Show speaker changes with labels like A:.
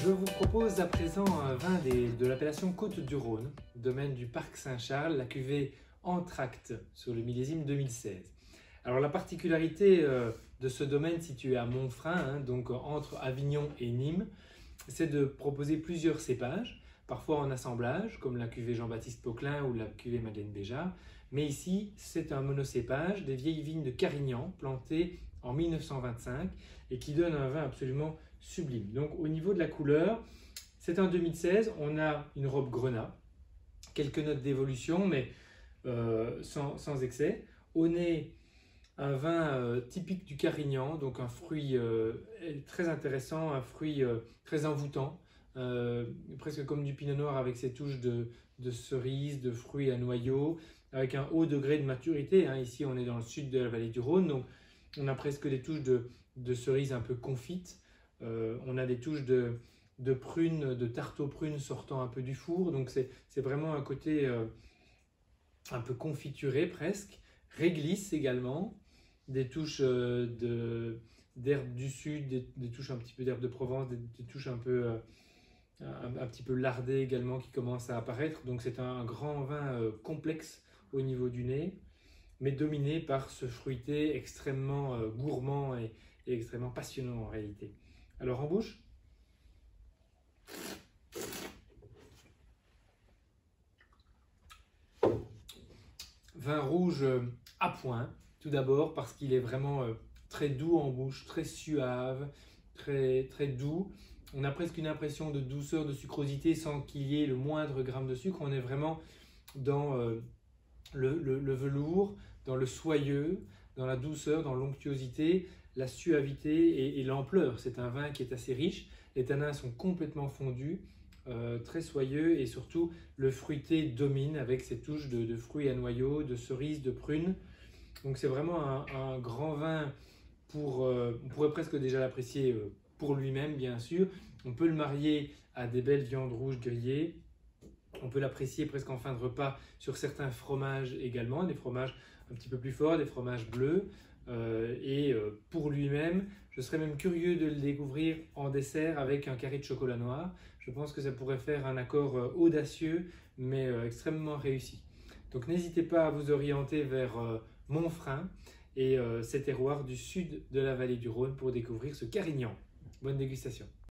A: Je vous propose à présent un vin de l'appellation Côtes-du-Rhône, domaine du Parc Saint-Charles, la cuvée Entracte sur le millésime 2016. Alors la particularité de ce domaine situé à Monfrein, donc entre Avignon et Nîmes, c'est de proposer plusieurs cépages, parfois en assemblage, comme la cuvée Jean-Baptiste Poquelin ou la cuvée Madeleine Béjart. Mais ici, c'est un monocépage, des vieilles vignes de Carignan, plantées en 1925 et qui donnent un vin absolument sublime. Donc au niveau de la couleur, c'est un 2016, on a une robe grenat, quelques notes d'évolution, mais sans excès. Au nez, un vin typique du Carignan, donc un fruit très intéressant, un fruit très envoûtant, presque comme du pinot noir avec ses touches de cerises, de fruits à noyaux, avec un haut degré de maturité. Ici, on est dans le sud de la vallée du Rhône, donc on a presque des touches de cerises un peu confites. On a des touches de prunes, de tarte aux prunes sortant un peu du four. Donc c'est vraiment un côté un peu confituré presque. Réglisse également, des touches d'herbes du sud, des touches un petit peu d'herbes de Provence, des touches un petit peu lardées également qui commencent à apparaître. Donc c'est un grand vin complexe au niveau du nez, mais dominé par ce fruité extrêmement gourmand et extrêmement passionnant en réalité. Alors en bouche, vin rouge à point, tout d'abord parce qu'il est vraiment très doux en bouche, très suave, très doux. On a presque une impression de douceur, de sucrosité sans qu'il y ait le moindre gramme de sucre. On est vraiment dans le velours, dans le soyeux, dans la douceur, dans l'onctuosité, la suavité et l'ampleur. C'est un vin qui est assez riche. Les tanins sont complètement fondus, très soyeux et surtout le fruité domine avec ses touches de fruits à noyaux, de cerises, de prunes. Donc c'est vraiment un grand vin on pourrait presque déjà l'apprécier pour lui-même bien sûr. On peut le marier à des belles viandes rouges grillées. On peut l'apprécier presque en fin de repas sur certains fromages également, des fromages un petit peu plus forts, des fromages bleus. Pour lui-même, je serais même curieux de le découvrir en dessert avec un carré de chocolat noir. Je pense que ça pourrait faire un accord audacieux mais extrêmement réussi. Donc n'hésitez pas à vous orienter vers Monfrein et ces terroirs du sud de la vallée du Rhône pour découvrir ce Carignan. Bonne dégustation.